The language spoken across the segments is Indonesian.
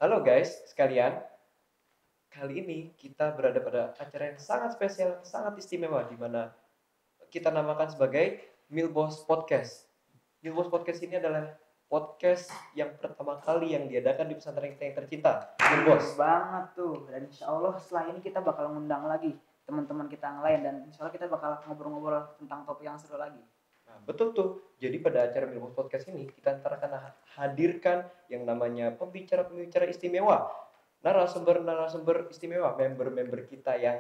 Halo guys sekalian, kali ini kita berada pada acara yang sangat spesial, sangat istimewa di mana kita namakan sebagai Milbos Podcast. Milbos Podcast ini adalah podcast yang pertama kali yang diadakan di pesantren kita yang tercinta, Milbos. Banget tuh, dan insya Allah setelah ini kita bakal ngundang lagi teman-teman kita yang lain dan insya Allah kita bakal ngobrol-ngobrol tentang topik yang seru lagi. Nah, betul tuh. Jadi pada acara Milbos Podcast ini kita ntar akan hadirkan yang namanya pembicara-pembicara istimewa, narasumber-narasumber istimewa, member-member kita yang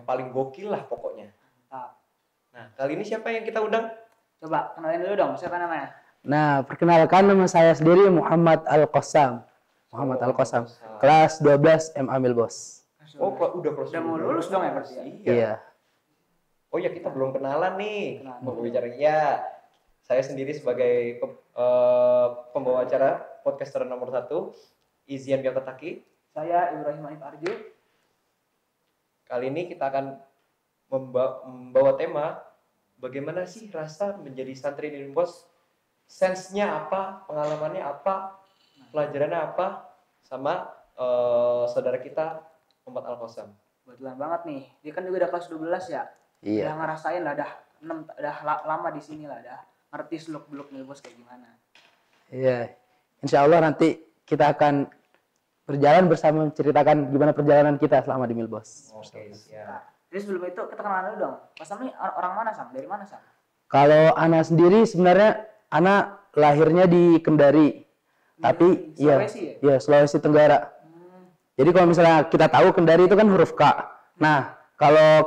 paling gokil lah pokoknya. Mantap. Nah, kali ini siapa yang kita undang? Coba kenalin dulu dong, siapa namanya? Nah, perkenalkan nama saya sendiri Muhammad Al-Qassam. Muhammad Al-Qassam, kelas 12 MA Milbos. Oh, udah mau lulus dong ya berarti? Iya. Oh ya, kita belum kenalan nih. Kenalan. Mau bicara ya. Saya sendiri sebagai pembawa acara podcaster nomor 1, Izian Biakotaki. Saya Ibrahim Hanif Arju. Kali ini kita akan membawa tema bagaimana sih rasa menjadi santri di Milbos, sense-nya apa, pengalamannya apa, pelajarannya apa, sama saudara kita Muhammad Al-Qassam. Kebetulan banget nih, dia kan juga udah kelas 12 ya. Iya. Udah ngerasain lah, udah lama di sini lah, udah ngerti seluk-beluk Milbos kayak gimana. Iya. Insya Allah nanti kita akan berjalan bersama menceritakan gimana perjalanan kita selama di Milbos. Oke, siap. Nah, jadi sebelum itu kita kenalan dulu dong. Mas Sam nih orang mana Sam? Dari mana Sam? Kalau Ana sendiri sebenarnya Ana lahirnya di Kendari. Tapi Sulawesi iya, Sulawesi Tenggara. Jadi kalau misalnya kita tahu Kendari itu kan huruf K. Nah, kalau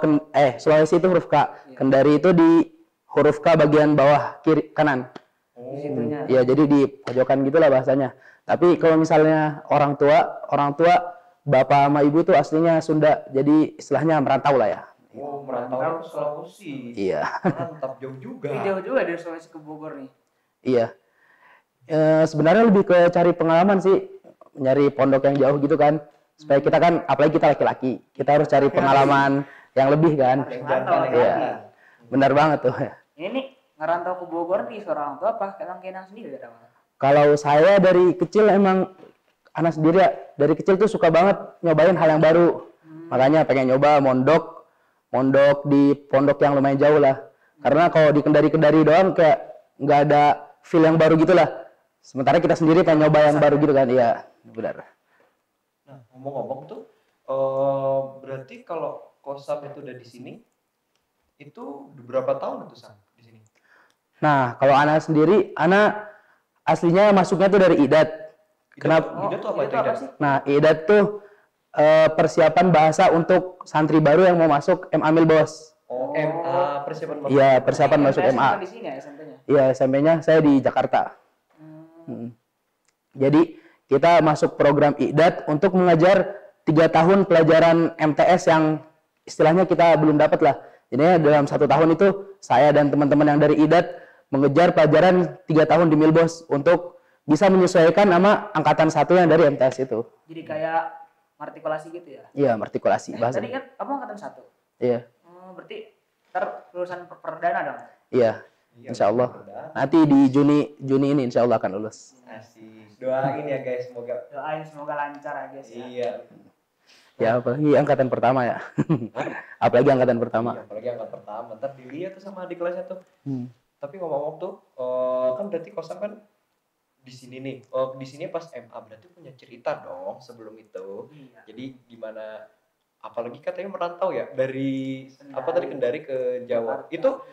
Sulawesi itu huruf K. Kendari itu di huruf K bagian bawah kiri kanan. Di situnya. Ya, jadi di pojokan gitulah bahasanya. Tapi kalau misalnya orang tua bapak sama ibu tuh aslinya Sunda. Jadi istilahnya merantau lah ya. Oh, merantau ke Sulawesi. Iya. Mantap, jauh juga. Ini jauh juga dari Sulawesi ke Bogor nih. Iya. Sebenarnya lebih ke cari pengalaman sih, nyari pondok yang jauh gitu kan. Supaya kita kan, apalagi kita laki-laki, kita harus cari pengalaman yang lebih kan. Merantau lagi. Iya. Benar banget tuh. Ini nih ngerantau ke Bogor nih seorang tua apa emang Kenang sendiri dari mana? Kalau saya dari kecil emang anak sendiri ya, dari kecil tuh suka banget nyobain hal yang baru. Makanya pengen nyoba mondok di pondok yang lumayan jauh lah. Karena kalau di Kendari doang kayak nggak ada feel yang baru gitu lah. Sementara kita sendiri pengen nyoba yang baru gitu kan. Iya, benar. Nah, ngomong-ngomong tuh, berarti kalau Kosam itu udah di sini, itu berapa tahun itu Sam di sini? Nah, kalau anak sendiri, anak aslinya masuknya tuh dari IDAT. Kenapa? Idat tuh apa itu itu apa Idat? sih? Nah, IDAT tuh persiapan bahasa untuk santri baru yang mau masuk MA Milbos. Oh, MA persiapan masuk. Iya, persiapan masuk MTS MA. bukan di sini ya SMP-nya? Iya, SMP-nya saya di Jakarta. Jadi kita masuk program IDAT untuk mengajar 3 tahun pelajaran MTS yang istilahnya kita belum dapat lah. Jadi dalam 1 tahun itu saya dan teman-teman yang dari IDAT mengejar pelajaran 3 tahun di Milbos untuk bisa menyesuaikan sama angkatan 1 yang dari MTS itu. Jadi kayak artikulasi gitu ya? Iya, artikulasi bahasa. Tadi kan kamu angkatan 1? Iya, Berarti ntar lulusan perdana dong? iya. Iya, Insya Allah. mudah-mudahan. Nanti di Juni ini insya Allah akan lulus. Asik. Doain ya guys, semoga. Doain semoga lancar ya guys ya. Iya. Ya, apalagi angkatan pertama ya. Apalagi angkatan pertama. Iya, apalagi angkat pertama. Ntar dilihat tuh sama adik kelasnya tuh. Hmm. Tapi ngomong-ngomong tuh, kan berarti Kosam kan di sini nih. Di sini pas MA berarti punya cerita dong sebelum itu. Iya. Jadi gimana? Apalagi katanya merantau ya dari apa tadi Kendari ke Jawa. Jakarta.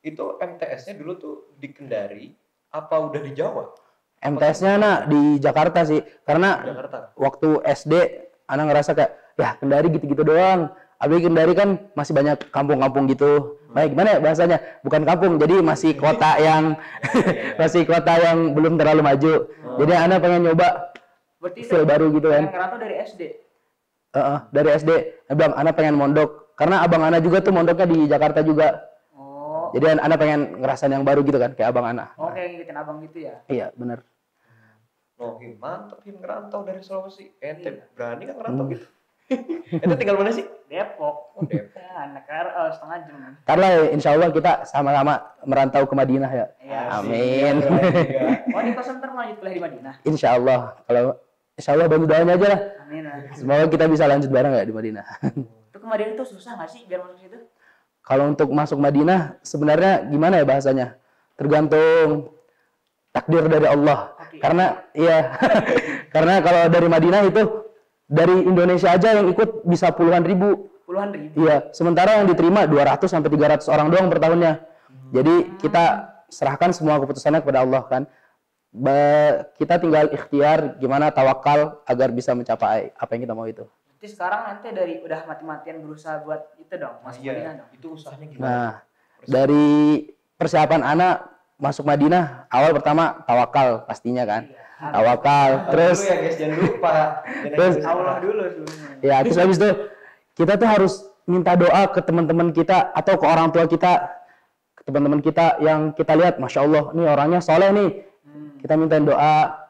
Itu MTS-nya dulu tuh di Kendari apa udah di Jawa? MTS-nya nak di Jakarta sih. Karena Jakarta. waktu SD anak ngerasa kayak ya Kendari gitu-gitu doang. Apalagi Kendari kan masih banyak kampung-kampung gitu. Baik gimana ya bahasanya? Bukan kampung, jadi masih kota yang masih kota yang belum terlalu maju. Jadi anak pengen nyoba Berarti feel baru gitu kan. yang ngerantau dari SD? Dari SD, dia bilang anak pengen mondok. Karena abang anak juga tuh mondoknya di Jakarta juga. Oh, Jadi anak pengen ngerasain yang baru gitu kan, kayak abang anak. kayak ngikutin abang gitu ya? Iya, bener. Oh, mantap Him ngerantau dari Sulawesi. Ente Iya. berani kan ngerantau gitu? Ente tinggal mana sih? Depok. Oh, Depok. Ya, anak KRL setengah jam. Karena insya Allah kita sama-sama merantau ke Madinah ya. Iya. Amin. Asik, ya, Oh, di kosan ntar mau lanjut kuliah di Madinah? Insya Allah kalau insya Allah bantu doanya aja lah. Amin. Semoga kita bisa lanjut bareng ya di Madinah. Itu ke Madinah itu susah nggak sih biar masuk situ? Kalau untuk masuk Madinah sebenarnya gimana ya bahasanya? Tergantung takdir dari Allah. Oke. Karena iya, karena kalau dari Madinah itu dari Indonesia aja yang ikut bisa puluhan ribu. Puluhan ribu. Iya, sementara yang diterima 200 sampai 300 orang doang per tahunnya. Jadi kita serahkan semua keputusannya kepada Allah kan. Kita tinggal ikhtiar gimana tawakal agar bisa mencapai apa yang kita mau itu. Jadi sekarang nanti dari udah mati-matian berusaha buat itu dong, masuk Madinah dong. Itu usahanya gimana? Nah, dari persiapan anak masuk Madinah, awal pertama tawakal pastinya kan. Tawakal, terus Dulu ya guys, jangan lupa. Terus Allah dulu sebelumnya. ya terus habis itu kita tuh harus minta doa ke teman-teman kita atau ke orang tua kita, ke teman-teman kita yang kita lihat, masya Allah, nih orangnya soleh nih. Kita mintain doa.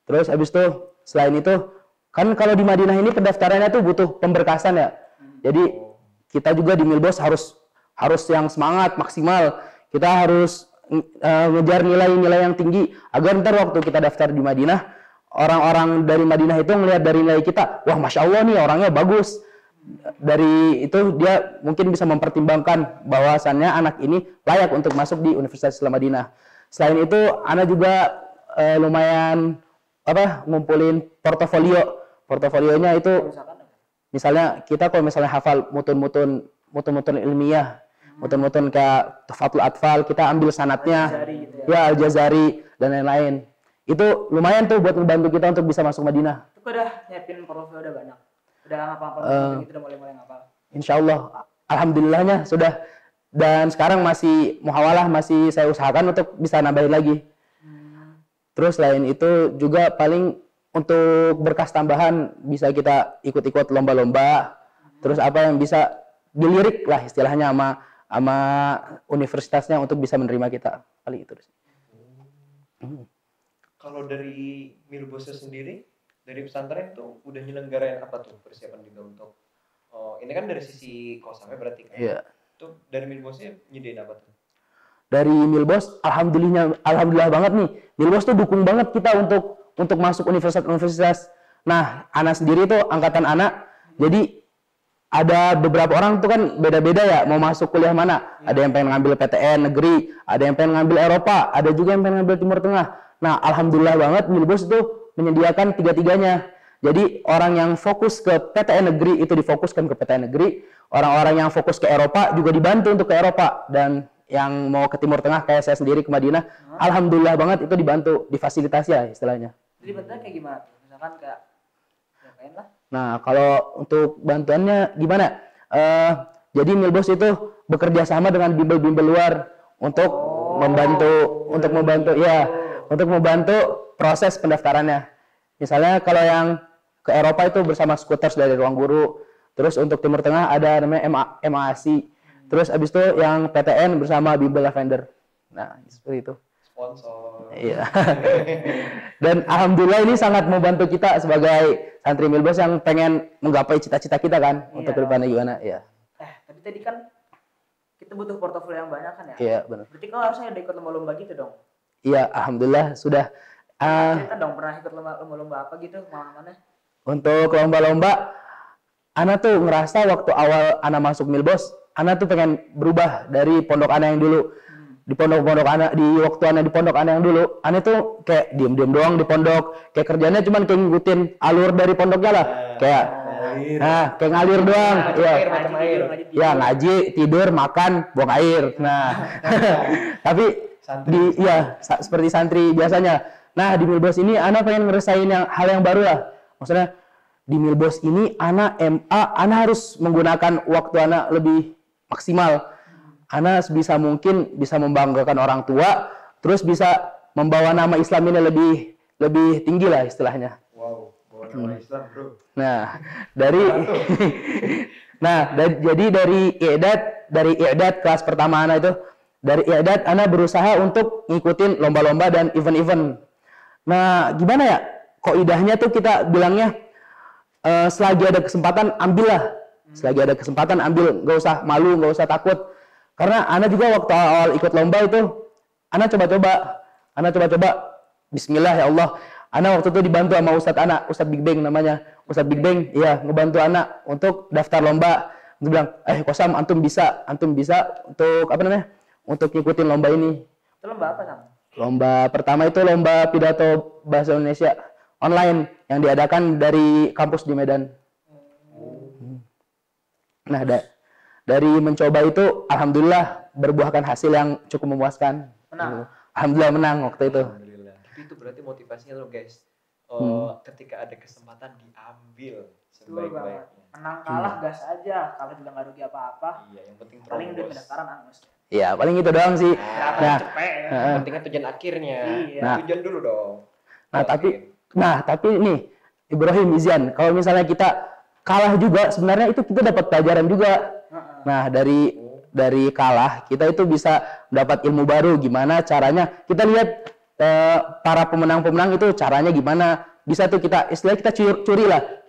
Terus habis itu selain itu kan kalau di Madinah ini pendaftarannya tuh butuh pemberkasan ya. Jadi kita juga di Milbos harus yang semangat maksimal. Kita harus ngejar nilai-nilai yang tinggi agar ntar waktu kita daftar di Madinah, orang-orang dari Madinah itu ngelihat dari nilai kita, wah masya Allah nih orangnya bagus. Dari itu dia mungkin bisa mempertimbangkan bahwasannya anak ini layak untuk masuk di Universitas Islam Madinah. Selain itu, Ana juga lumayan ngumpulin portofolio. Portofolionya itu misalnya kita kalau misalnya hafal mutun-mutun ilmiah, mutun-mutun kayak Tuhfatul Atfal, kita ambil sanatnya, Al-Jazari gitu ya Al-Jazari dan lain-lain. Itu lumayan tuh buat membantu kita untuk bisa masuk Madinah. Itu udah nyiapin portofolio udah banyak. Udah ngapa-ngapa gitu, udah mulai ngapal. Insya Allah, alhamdulillahnya sudah. Dan sekarang masih muhawalah, masih saya usahakan untuk bisa nambahin lagi. Terus selain itu juga paling untuk berkas tambahan bisa kita ikut-ikut lomba-lomba. Terus apa yang bisa dilirik lah istilahnya sama universitasnya untuk bisa menerima kita. Paling itu. Kalau dari Milbosnya sendiri, dari pesantren tuh udah nyelenggarain apa tuh persiapan juga untuk ini kan dari sisi kosamnya berarti kan? Iya. Tuh dari Milbosnya nyediain apa tuh? Dari Milbos, alhamdulillah banget nih. Milbos tuh dukung banget kita untuk masuk universitas-universitas. Nah, anak sendiri tuh angkatan anak, jadi ada beberapa orang tuh kan beda-beda ya mau masuk kuliah mana. Ada yang pengen ngambil PTN negeri, ada yang pengen ngambil Eropa, ada juga yang pengen ngambil Timur Tengah. Nah, alhamdulillah banget Milbos itu menyediakan tiga-tiganya. Jadi orang yang fokus ke PTN negeri itu difokuskan ke PTN negeri, orang-orang yang fokus ke Eropa juga dibantu untuk ke Eropa, dan yang mau ke Timur Tengah kayak saya sendiri ke Madinah, alhamdulillah banget itu dibantu, difasilitasi lah istilahnya. Jadi bentuknya kayak gimana tuh? Misalkan kayak ngapain lah? Nah, kalau untuk bantuannya gimana? Jadi Milbos itu bekerja sama dengan bimbel-bimbel luar untuk membantu proses pendaftarannya. Misalnya kalau yang ke Eropa itu bersama Scooters dari Ruang Guru. Terus untuk Timur Tengah ada namanya MAASI. Terus abis itu yang PTN bersama Bimbel Lavender. Nah, seperti itu. Sponsor. Iya. Dan alhamdulillah ini sangat membantu kita sebagai santri Milbos yang pengen menggapai cita-cita kita kan, untuk kedepannya gimana, ya. Tapi tadi kan kita butuh portofolio yang banyak kan ya? Iya, benar. Berarti kau harusnya ada ikut lomba-lomba gitu dong? Iya, alhamdulillah sudah. Cerita dong, pernah ikut lomba-lomba apa gitu, mana-mana? Untuk lomba-lomba, Ana tuh ngerasa waktu awal Ana masuk Milbos, Ana tuh pengen berubah dari pondok Ana yang dulu. Di pondok Ana, di waktu Ana di pondok Ana yang dulu, Ana tuh kayak diem-diem doang di pondok, kayak kerjanya cuman kayak ngikutin alur dari pondoknya lah, kayak kayak ngalir doang, ya ngaji, tidur, makan, buang air. Nah, tapi seperti santri biasanya. Nah, di Milbos ini Ana pengen ngerasain hal yang baru lah. Maksudnya di Milbos ini Ana Ana harus menggunakan waktu Ana lebih maksimal. Ana sebisa mungkin bisa membanggakan orang tua, terus bisa membawa nama Islam ini lebih tinggi lah istilahnya. Wow, bawa nama Islam, bro. Nah, jadi dari i'dad kelas pertama Ana itu, dari i'dad Ana berusaha untuk ngikutin lomba-lomba dan event-event. Nah, gimana ya? Kok idahnya tuh kita bilangnya selagi ada kesempatan ambillah. Selagi ada kesempatan ambil, nggak usah malu, nggak usah takut. Karena Ana juga waktu awal ikut lomba itu, Ana coba-coba, Bismillah ya Allah, Ana waktu itu dibantu sama Ustadz Big Bang namanya. Ustadz Big Bang, iya ngebantu Ana untuk daftar lomba. Dia bilang, Kosam antum bisa untuk apa namanya? Untuk ngikutin lomba ini. Itu lomba apa, Sam? Lomba pertama itu lomba pidato bahasa Indonesia online yang diadakan dari kampus di Medan. Nah, dari mencoba itu alhamdulillah berbuahkan hasil yang cukup memuaskan. Menang. Alhamdulillah menang waktu itu. Alhamdulillah. Tapi itu berarti motivasinya loh guys. Ketika ada kesempatan diambil Betul banget. sebaik-baiknya. Menang kalah gas aja, kalah juga nggak rugi apa-apa. Iya, yang penting Paling duit terobos. pendaftaran angus. Iya, paling itu doang sih. Nah, Nah, cepet ya. Yang penting kan tujuan akhirnya. Iya. Nah. Tujuan dulu dong. Nah, tapi nih Ibrahim Izyan, kalau misalnya kita kalah juga sebenarnya itu kita dapat pelajaran juga. Nah, dari kalah kita itu bisa dapat ilmu baru gimana caranya. Kita lihat para pemenang-pemenang itu caranya gimana. Bisa tuh istilahnya kita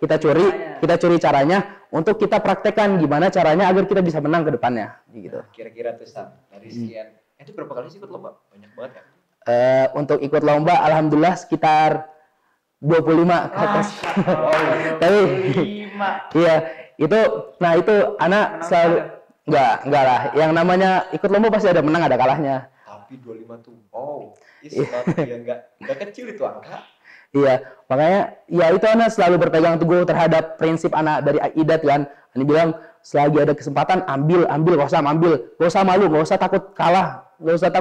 kita curi caranya untuk kita praktekkan gimana caranya agar kita bisa menang ke depannya gitu. Kira-kira tuh Sam, dari sekian. Itu berapa kali sih ikut lomba? Banyak banget kan? Untuk ikut lomba alhamdulillah sekitar 25 ke atas. Tapi iya, itu anak Menang selalu enggak lah. Yang namanya ikut lomba pasti ada menang ada kalahnya. Tapi 25 tuh, sesuatu yang nggak kecil itu angka. Iya, makanya ya itu anak selalu berpegang teguh terhadap prinsip anak dari Idat kan. Ini bilang selagi ada kesempatan ambil, gak usah malu, gak usah takut kalah, gak usah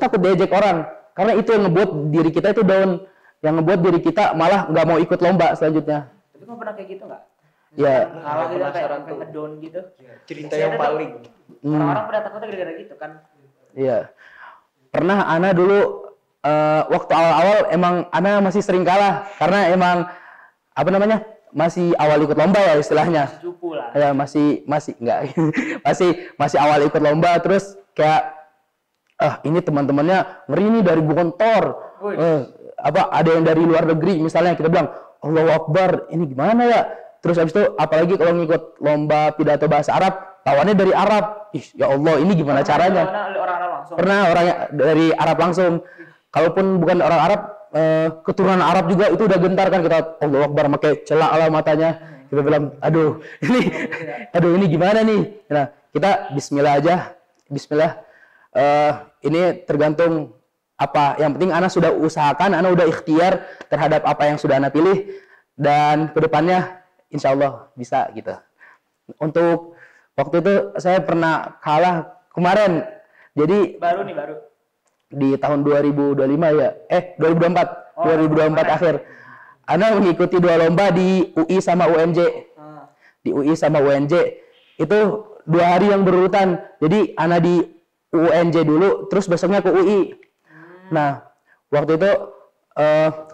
takut diejek orang. Karena itu yang ngebuat diri kita itu down, yang ngebuat diri kita malah nggak mau ikut lomba selanjutnya. Tapi kamu pernah kayak gitu nggak? Ya. Kalah gitu Penasaran kayak tuh. ngedown gitu. Cerita Biasanya yang ada paling. Orang-orang pada takutnya gara-gara gitu kan. Iya. Pernah Ana dulu waktu awal-awal emang Ana masih sering kalah karena emang apa namanya? Masih awal ikut lomba ya istilahnya. Masih cupu lah. Ya masih enggak. masih awal ikut lomba terus kayak ini teman-temannya ngeri nih dari Bukontor. Ada yang dari luar negeri misalnya kita bilang Allahu Akbar, ini gimana ya? Terus habis itu apalagi kalau ngikut lomba pidato bahasa Arab, tawannya dari Arab. Ya Allah, ini gimana caranya? Orang-orang langsung. Pernah orangnya dari Arab langsung. Kalaupun bukan orang Arab, keturunan Arab juga itu udah gentar kan kita Allahu Akbar pakai celak lah matanya. Kita bilang, aduh ini gimana nih? Nah, kita bismillah aja. Bismillah. Ini tergantung apa. Yang penting Ana sudah usahakan, Ana udah ikhtiar terhadap apa yang sudah Ana pilih dan kedepannya insya Allah bisa gitu. Untuk waktu itu saya pernah kalah kemarin. Jadi baru. di tahun 2025 ya. 2024. 2024 akhir. Ana mengikuti 2 lomba di UI sama UNJ. Di UI sama UNJ itu 2 hari yang berurutan. Jadi Ana di UNJ dulu, terus besoknya ke UI. Nah, waktu itu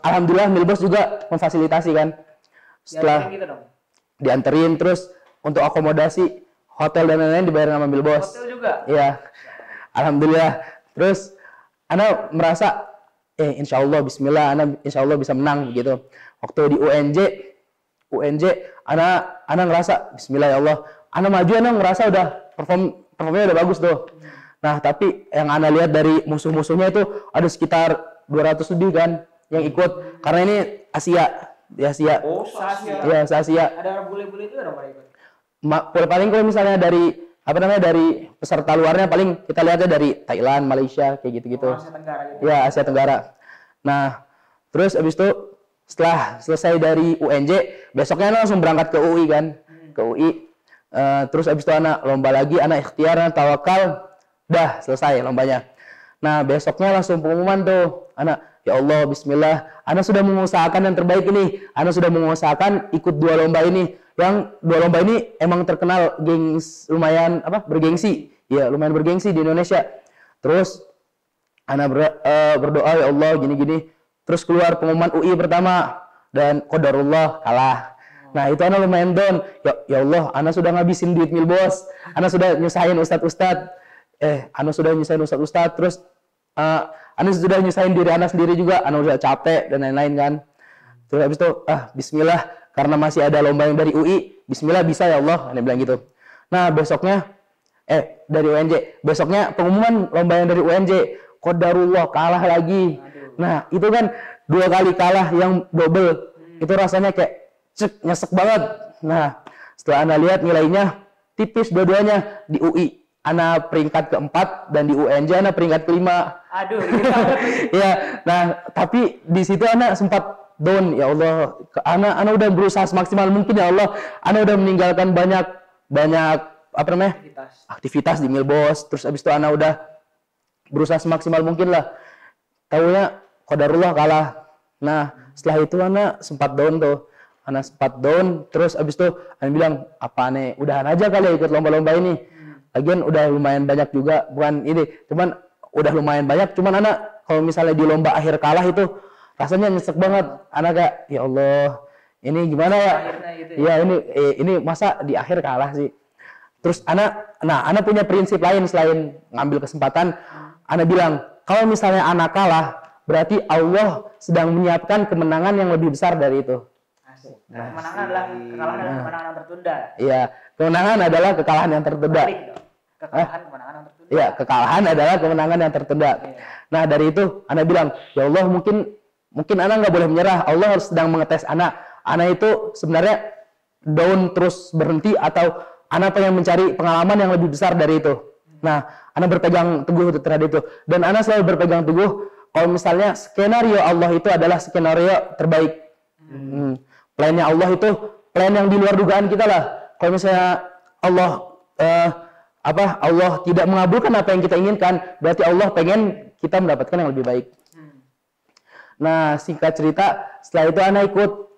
alhamdulillah Milbos juga memfasilitasi kan. Setelah gitu dong. dianterin terus untuk akomodasi hotel dan lain-lain dibayar sama Milbos. Hotel juga. Iya. Alhamdulillah. Terus Ana merasa insya Allah bismillah Ana insya Allah bisa menang gitu. Waktu di UNJ Ana ngerasa bismillah ya Allah. Ana maju Ana ngerasa udah performnya udah bagus tuh. Nah, tapi yang Ana lihat dari musuh-musuhnya itu ada sekitar 200 lebih kan yang ikut karena ini Asia. Di Asia. Oh, Asia. Iya, Asia. Ada orang bule-bule itu dong mereka ikut. Paling kalau misalnya dari dari peserta luarnya paling kita lihatnya dari Thailand, Malaysia kayak gitu-gitu. Asia Tenggara gitu. Ya, Asia Tenggara. Nah, terus abis itu setelah selesai dari UNJ, besoknya Ana langsung berangkat ke UI kan. Ke UI. Terus abis itu Ana lomba lagi, Ana ikhtiar, Ana tawakal. Dah selesai lombanya. Nah, besoknya langsung pengumuman tuh. Ana, ya Allah, bismillah. Ana sudah mengusahakan yang terbaik ini. Ana sudah mengusahakan ikut 2 lomba ini. Yang 2 lomba ini emang terkenal lumayan bergengsi. Ya, lumayan bergengsi di Indonesia. Terus Ana berdoa ya Allah gini-gini. Terus keluar pengumuman UI pertama dan qadarullah kalah. Nah, itu Ana lumayan down. Ya Allah, Ana sudah ngabisin duit Milbos. Ana sudah nyusahin ustadz-ustadz. Ana sudah nyusahin ustadz-ustadz. Terus Ana sudah nyusahin diri Ana sendiri juga. Ana udah capek dan lain-lain kan. Terus habis itu bismillah karena masih ada lomba yang dari UI, bismillah bisa ya Allah, Ana bilang gitu. Nah, besoknya dari UNJ, besoknya pengumuman lomba yang dari UNJ, qadarullah kalah lagi. Nah, itu kan 2 kali kalah yang double. Itu rasanya kayak nyesek banget. Nah, setelah Ana lihat nilainya tipis dua-duanya di UI. Ana peringkat keempat dan di UNJ Ana peringkat kelima. Aduh, gitu banget. Iya, nah tapi di situ Ana sempat down. Ya Allah, Ana udah berusaha semaksimal mungkin ya Allah. Ana udah meninggalkan banyak apa namanya? Aktivitas di Milbos. Terus abis itu Ana udah berusaha semaksimal mungkin lah. Taunya qadarullah kalah. Nah, setelah itu Ana sempat down tuh. Ana sempat down, terus abis itu Ana bilang, apa nih, udahan aja kali ya ikut lomba-lomba ini. Lagian udah lumayan banyak juga, bukan ini, cuman udah lumayan banyak, cuman Ana kalau misalnya di lomba akhir kalah itu rasanya nyesek banget. Ana kayak, ya Allah, ini gimana ya? Gitu ya ini masa di akhir kalah sih. Terus Ana punya prinsip lain selain ngambil kesempatan. Ana bilang, kalau misalnya Ana kalah, berarti Allah sedang menyiapkan kemenangan yang lebih besar dari itu. Kemenangan adalah kekalahan adalah kemenangan yang tertunda. Iya, kemenangan adalah kekalahan yang tertunda. Kekalahan kemenangan yang tertunda. Iya, kekalahan adalah kemenangan yang tertunda. Nah, dari itu Ana bilang, ya Allah mungkin Ana nggak boleh menyerah. Allah harus sedang mengetes Ana. Ana itu sebenarnya down terus berhenti atau Ana pengen mencari pengalaman yang lebih besar dari itu. Nah, Ana berpegang teguh terhadap itu. Dan Ana selalu berpegang teguh kalau misalnya skenario Allah itu adalah skenario terbaik. Plannya Allah itu plan yang di luar dugaan kita lah. Kalau misalnya Allah tidak mengabulkan apa yang kita inginkan, berarti Allah pengen kita mendapatkan yang lebih baik. Nah, singkat cerita, setelah itu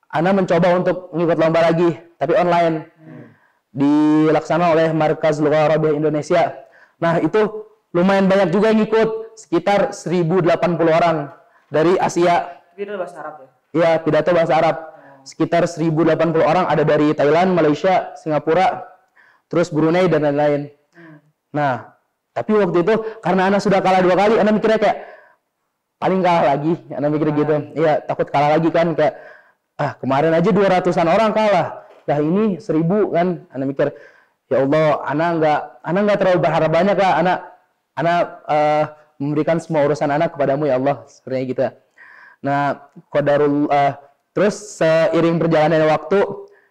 Ana mencoba untuk ngikut lomba lagi, tapi online. Dilaksanakan oleh Markaz Lughah Arabiah Indonesia. Nah, itu lumayan banyak juga yang ngikut, sekitar 1080 orang dari Asia. Itu bahasa Arab ya? Ya, pidato bahasa Arab. Sekitar 1080 orang ada dari Thailand, Malaysia, Singapura, terus Brunei dan lain-lain. Nah, tapi waktu itu karena Ana sudah kalah 2 kali, Ana mikirnya kayak paling kalah lagi. Ana mikir gitu. Iya, takut kalah lagi kan, kayak kemarin aja 200-an orang kalah. Nah, ini 1000 kan. Ana mikir, ya Allah, Ana enggak terlalu berharap banyak lah. Ana memberikan semua urusan Ana kepadamu ya Allah, sebenarnya gitu. Nah, terus seiring perjalanan waktu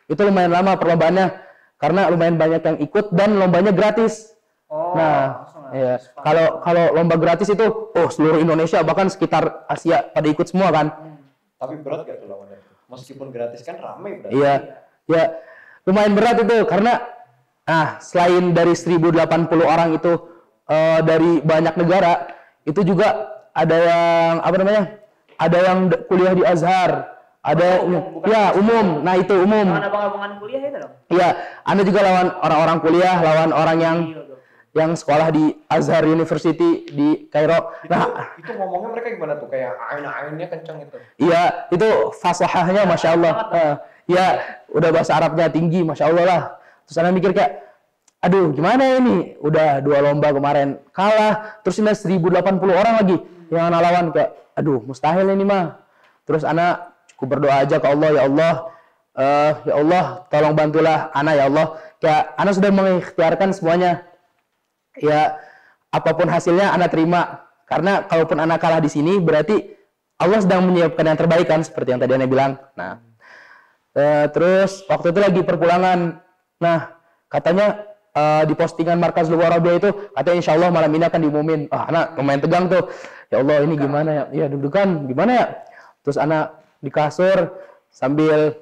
itu lumayan lama perlombaannya karena lumayan banyak yang ikut dan lombanya gratis. Nah, ya, kalau lomba gratis itu seluruh Indonesia bahkan sekitar Asia pada ikut semua kan. Tapi berat gak tuh lawannya? Meskipun gratis kan ramai berarti. Iya, ya lumayan berat itu karena selain dari 1080 orang itu dari banyak negara, itu juga ada yang ada yang kuliah di Azhar, ada umum. Nah, itu umum. Lawan abang-abangan kuliah itu dong? Iya, Anda juga lawan orang-orang kuliah, lawan orang yang sekolah di Azhar University di Kairo. Itu ngomongnya mereka gimana tuh? Kayak ain-ainnya kenceng itu. Iya, itu fasahahnya Masya Allah. Ya, udah bahasa Arabnya tinggi, Masya Allah lah. Terus Anda mikir kayak, aduh gimana ini? Udah 2 lomba kemarin kalah, terus ini 1080 orang lagi yang Ana lawan, kayak aduh mustahil ini mah. Terus Ana cukup berdoa aja ke Allah, ya Allah tolong bantulah Ana ya Allah. Kayak Ana sudah mengikhtiarkan semuanya. Ya apapun hasilnya Ana terima. Karena kalaupun Ana kalah di sini berarti Allah sedang menyiapkan yang terbaik kan, seperti yang tadi Ana bilang. Nah, terus waktu itu lagi perpulangan. Nah, katanya di postingan Markaz Lughah Arabiah itu katanya insya Allah malam ini akan diumumin. Anak lumayan tegang tuh. Ya Allah, ini gimana ya? Ya deg-degan, gimana ya? Terus anak di kasur sambil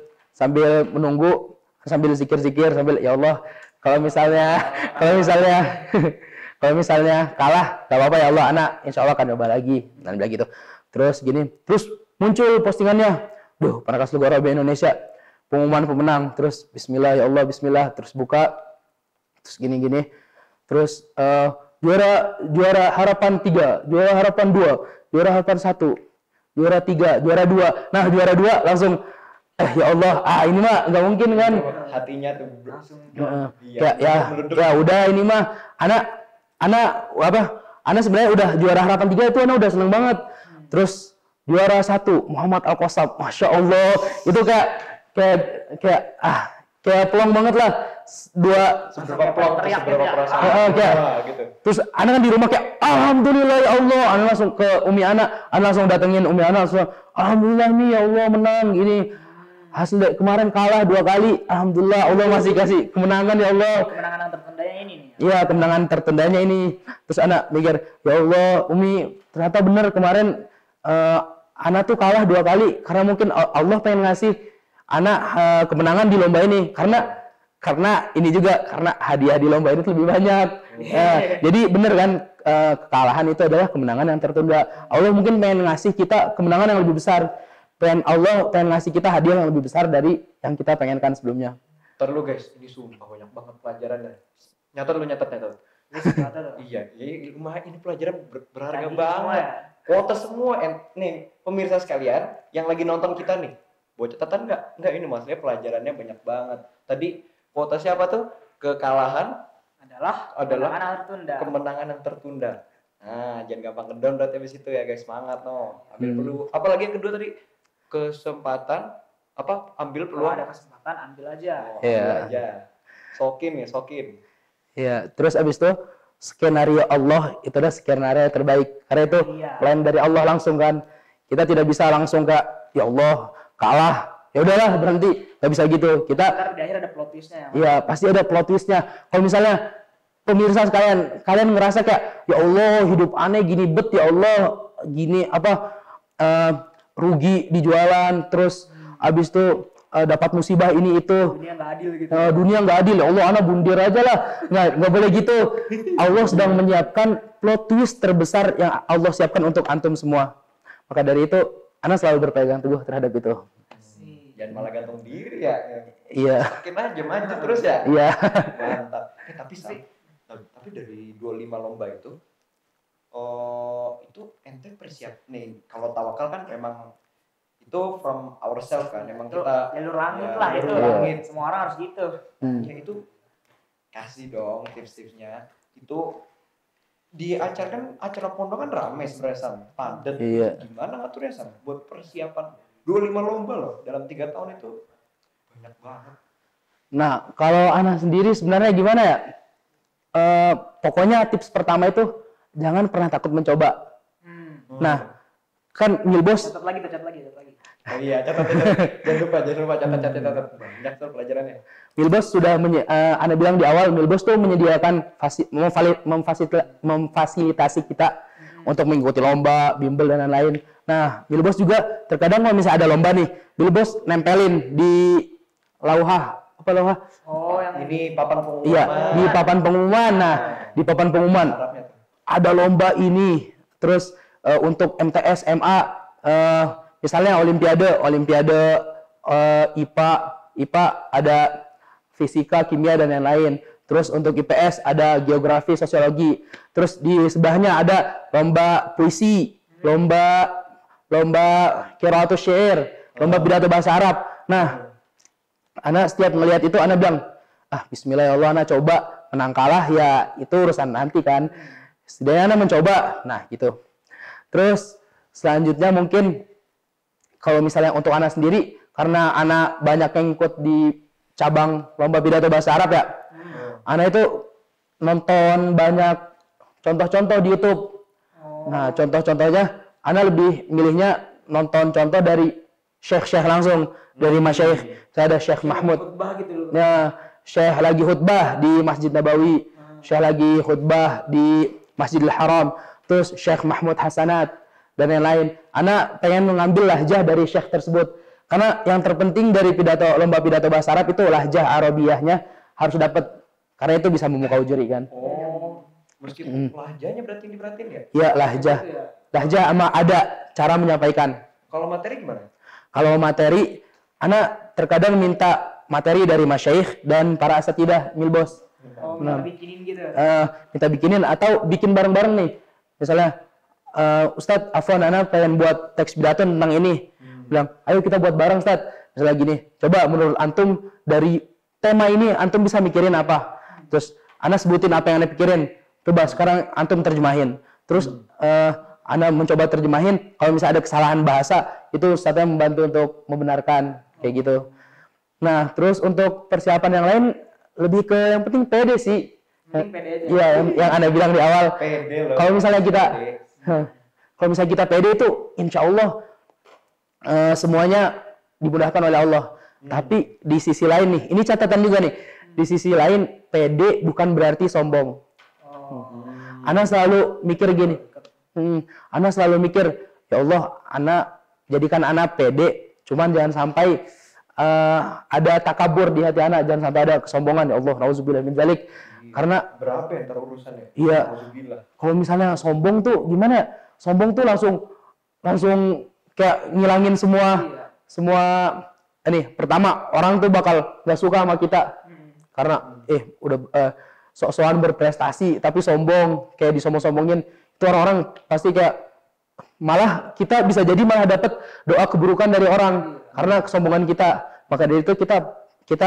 menunggu, sambil zikir-zikir, sambil ya Allah, kalau misalnya kalah, gak apa-apa ya Allah, anak insya Allah akan coba lagi. Dan bilang gitu. Terus muncul postingannya. Markaz Lughah Arabiah Indonesia, pengumuman pemenang. Terus Bismillah ya Allah, Bismillah. Terus buka. Terus gini. Terus juara harapan 3, juara harapan 2, juara harapan 1, juara 3, juara 2. Nah, juara 2 langsung ya Allah, ini mah nggak mungkin kan. Hatinya tuh langsung ya udah ini mah Ana sebenarnya udah juara harapan 3 itu Ana udah seneng banget. Terus juara 1 Muhammad Al-Qasab, Masya Allah, itu kayak kayak pelong banget lah. Dua Seberapa plong, teriak seberapa gitu ya. perasaan. kayak gitu. terus anak kan di rumah kayak alhamdulillah ya Allah, anak langsung ke umi anak langsung datengin umi anak langsung alhamdulillah nih ya Allah menang ini hasil dari kemarin kalah 2 kali, alhamdulillah Allah masih kasih kemenangan ya Allah. Kemenangan yang tertundanya ini nih. Iya, kemenangan tertundanya ini. Terus anak mikir, ya Allah, Umi ternyata benar kemarin anak tuh kalah 2 kali karena mungkin Allah pengen ngasih anak kemenangan di lomba ini karena ini juga karena hadiah di lomba ini lebih banyak. Jadi bener kan kekalahan itu adalah kemenangan yang tertunda. Allah mungkin pengen ngasih kita kemenangan yang lebih besar. Allah pengen ngasih kita hadiah yang lebih besar dari yang kita pengenkan sebelumnya. Ntar lu guys, ini sumpah banyak banget pelajarannya. Nyatet. Ini sesuatu tuh. Iya, ini pelajaran berharga Tadi banget. semua. Kuota semua, nih pemirsa sekalian yang lagi nonton kita nih, buat catatan nggak ini maksudnya pelajarannya banyak banget. Tadi kuota siapa tuh? Kekalahan adalah kemenangan yang tertunda. kemenangan yang tertunda. Nah, jangan gampang ngedown berarti habis itu ya guys, semangat no. Ambil peluang. Apalagi yang kedua tadi kesempatan ambil Kalau peluang. ada kesempatan ambil aja. Oh, Iya. ambil aja. Sokin. Ya, terus abis itu skenario Allah itu adalah skenario terbaik. Karena itu Iya. plan dari Allah langsung kan. Kita tidak bisa langsung kayak ya Allah kalah. Ya udahlah berhenti. Gak bisa gitu. Kita Ntar di akhir ada plot twistnya ya. iya pasti ada plot twistnya. Kalau misalnya pemirsa sekalian, kalian ngerasa kayak ya Allah hidup aneh gini bet ya Allah gini rugi di jualan terus abis itu dapat musibah ini itu. Dunia nggak adil gitu. Dunia nggak adil, ya Allah, anak bundir aja lah. Nggak boleh gitu. Allah sedang menyiapkan plot twist terbesar yang Allah siapkan untuk antum semua. Maka dari itu, anak selalu berpegang teguh terhadap itu. Asik. Jangan malah gantung diri ya. Iya, Makin aja maju terus ya. iya. Mantap. Tapi dari 25 lomba itu ente persiap nih. Kalau tawakal kan memang itu from ourselves kan, emang Itu kita jalur langit ya, lah itu. jalur langit. Semua orang harus gitu. Ya itu kasih dong tips-tipsnya. Itu di acara pondok kan rame sebenarnya Sam, padat. Iya. Gimana ngaturnya Sam buat persiapan 25 lomba loh dalam 3 tahun itu banyak banget. Nah, kalau anak sendiri sebenarnya gimana ya? Pokoknya tips pertama itu jangan pernah takut mencoba. Nah, kan Milbos Catat lagi. Oh iya, catat. Jangan lupa catat. Banyak tuh pelajarannya. Milbos sudah Anda bilang di awal, Milbos tuh menyediakan memfasilitasi kita untuk mengikuti lomba, bimbel dan lain-lain. Nah, Milbos juga terkadang kalau misalnya ada lomba nih, Milbos nempelin di lauhah. Apa lauhah? Oh, yang Ini papan pengumuman. Iya, di papan pengumuman. Nah, di papan pengumuman Harapnya tuh. ada lomba ini. Terus untuk MTS, MA, misalnya Olimpiade IPA ada fisika, kimia dan lain-lain. Terus untuk IPS ada geografi, sosiologi. Terus di sebelahnya ada lomba puisi, lomba qiraatus syair, lomba pidato bahasa Arab. Nah, anak setiap melihat itu anak bilang, bismillah ya Allah, anak coba, menang kalah ya itu urusan nanti kan. Setidaknya anak mencoba. Nah, gitu. Terus selanjutnya mungkin kalau misalnya untuk anak sendiri, karena anak banyak yang ikut di cabang lomba pidato bahasa Arab ya, anak itu nonton banyak contoh-contoh di YouTube. Nah, contoh-contohnya, anak lebih milihnya nonton contoh dari syekh-syekh langsung, dari masyayikh. Saya ada Syekh Mahmud. khutbah gitu loh. Nah, Syekh lagi khutbah di Masjid Nabawi, Syekh lagi khutbah di Masjidil Haram, terus Syekh Mahmud Hasanat dan lain-lain. Anak pengen mengambil lahjah dari Syekh tersebut. Karena yang terpenting dari lomba pidato bahasa Arab itu lahjah Arabiyahnya harus dapat. Karena itu bisa memukau juri kan. Oh, meskipun lahjanya berarti diperhatiin ya? Iya, lahjah. Lahjah sama ada cara menyampaikan. Kalau materi gimana? Kalau materi, anak terkadang minta materi dari masyayikh dan para asatidah Milbos. Oh, kita bikinin gitu. Kita bikinin atau bikin bareng-bareng nih. Misalnya, Ustadz, Afwan, anak pengen buat teks pidato tentang ini. Bilang, ayo kita buat bareng Ustadz. Misalnya gini, coba menurut antum dari tema ini antum bisa mikirin apa? Terus anak sebutin apa yang anak pikirin. Coba sekarang antum terjemahin. Terus anak mencoba terjemahin. Kalau misalnya ada kesalahan bahasa, itu Ustadznya membantu untuk membenarkan kayak gitu. Nah, terus untuk persiapan yang lain lebih ke yang penting pede sih. Mending pede aja. Iya, yang Anda bilang di awal. Pede loh. Kalau misalnya kita Pede. kalau misalnya kita pede itu insya Allah semuanya dimudahkan oleh Allah. Tapi di sisi lain nih, ini catatan juga nih. Di sisi lain pede bukan berarti sombong. Ana selalu mikir gini. Ana selalu mikir, ya Allah, Ana jadikan Ana pede, cuman jangan sampai ada takabur di hati Ana, jangan sampai ada kesombongan, ya Allah, nauzubillah min dzalik. Karena berapa yang terurusannya? iya, Nauzubillah. kalau misalnya sombong tuh gimana ya? Sombong tuh langsung kayak ngilangin semua ini. Pertama, orang tuh bakal gak suka sama kita karena udah sok-sokan berprestasi tapi sombong, kayak disombong-sombongin. Itu orang-orang pasti kayak malah kita bisa jadi malah dapat doa keburukan dari orang karena kesombongan kita. Maka dari itu kita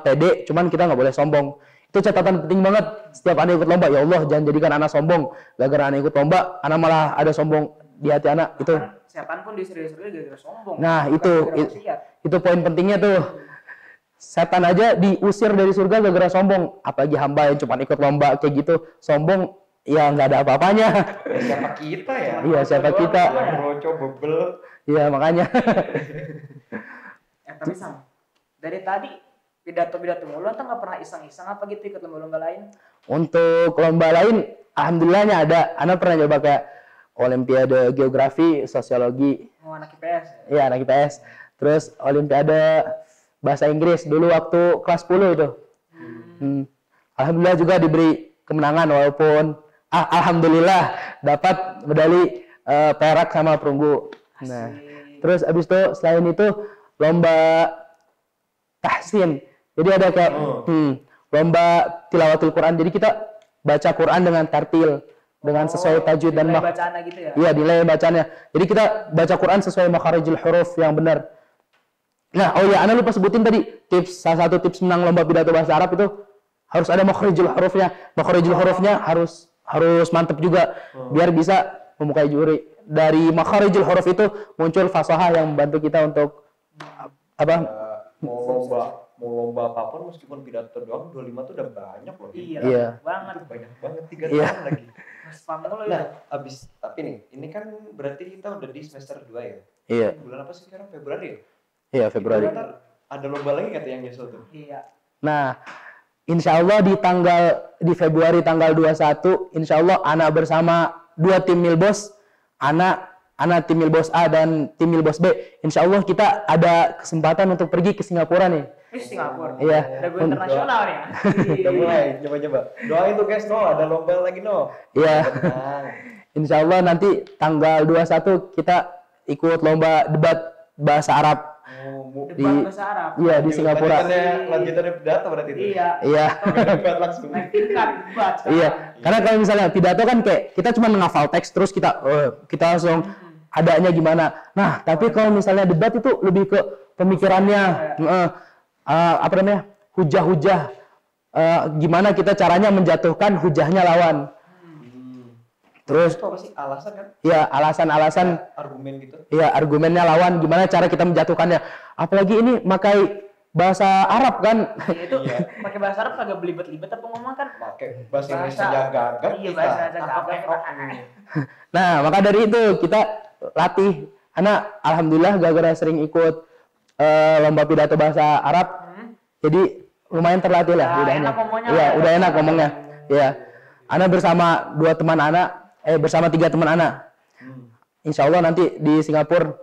pede, cuman kita nggak boleh sombong. Itu catatan penting banget. Setiap anak ikut lomba, ya Allah jangan jadikan anak sombong. Gara-gara anak ikut lomba, anak malah ada sombong di hati anak. Itu. Setan pun diserius-serius gara-gara sombong. Nah bukan itu gara-gara maksiat. itu poin pentingnya tuh. Setan aja diusir dari surga gara-gara sombong. Apalagi hamba yang cuma ikut lomba kayak gitu, sombong, ya nggak ada apa-apanya. Ya, siapa kita ya? Iya, siapa kita? Yang roco bebel. Iya makanya. Tapi Sam, dari tadi pidato-pidato mulu, ente nggak pernah iseng-iseng apa gitu ikut lomba-lomba lain? Untuk lomba lain, alhamdulillahnya ada. Ana pernah coba kayak Olimpiade Geografi, Sosiologi. Oh, anak IPS ya? Iya, anak IPS. Terus Olimpiade Bahasa Inggris dulu waktu kelas 10 itu. Alhamdulillah juga diberi kemenangan walaupun alhamdulillah dapat medali perak sama perunggu. Nah, terus abis itu selain itu lomba tahsin. Jadi ada kayak lomba tilawatul Quran. Jadi kita baca Quran dengan tartil, dengan sesuai tajwid dan nilai bacaannya gitu ya? Iya, nilai bacanya. Jadi kita baca Quran sesuai makharijul huruf yang benar. Nah, oh ya, Ana lupa sebutin tadi salah satu tips menang lomba pidato bahasa Arab itu harus ada makharijul hurufnya. Makharijul hurufnya harus mantep juga biar bisa memukai juri. Dari makharijul huruf itu muncul fasahah yang membantu kita untuk apa? Mau lomba apapun meskipun pidato doang 25 tuh udah banyak loh. Iya. Banget. Itu banyak banget 3 Iya. tahun lagi. Spam mulu ya. Nah, abis tapi nih, ini kan berarti kita udah di semester 2 ya. Iya. Bulan apa sih sekarang? Februari ya? Iya, Februari. Ntar ada lomba lagi kata yang nyusul tuh. Iya. Nah, insya Allah di Februari tanggal 21, insya Allah Ana bersama 2 tim Milbos, Ana tim Milbos A dan tim Milbos B. Insya Allah kita ada kesempatan untuk pergi ke Singapura nih. Singapura. Iya. Udah go internasional nih. Udah mulai, coba-coba. Doain tuh guys, ada lomba lagi Iya. Tenang. Insya Allah nanti tanggal 21 kita ikut lomba debat bahasa Arab. Debat bahasa Arab. Iya, di Singapura. Lanjutannya pidato berarti itu. Iya. Iya. Debat langsung. Naik tingkat debat. Iya. Karena kalau misalnya pidato kan kayak kita cuma menghafal teks terus kita langsung adanya gimana. Nah, tapi kalau misalnya debat itu lebih ke pemikirannya, apa namanya, hujah-hujah, gimana kita caranya menjatuhkan hujahnya lawan. Terus itu apa sih alasan kan? ya alasan-alasan, Argumen gitu. ya argumennya lawan, gimana cara kita menjatuhkannya. Apalagi ini pakai bahasa Arab kan. Itu pakai bahasa Arab kagak belibet-libet apa ngomong kan? Pakai bahasa Inggris aja gagap. Iya, bahasa aja gagap. Nah, maka dari itu kita latih. Karena alhamdulillah gara-gara sering ikut lomba pidato bahasa Arab, jadi lumayan terlatih lah lidahnya. Iya, udah enak ngomongnya. Iya. Ana bersama 3 teman Ana. Insya Allah nanti di Singapura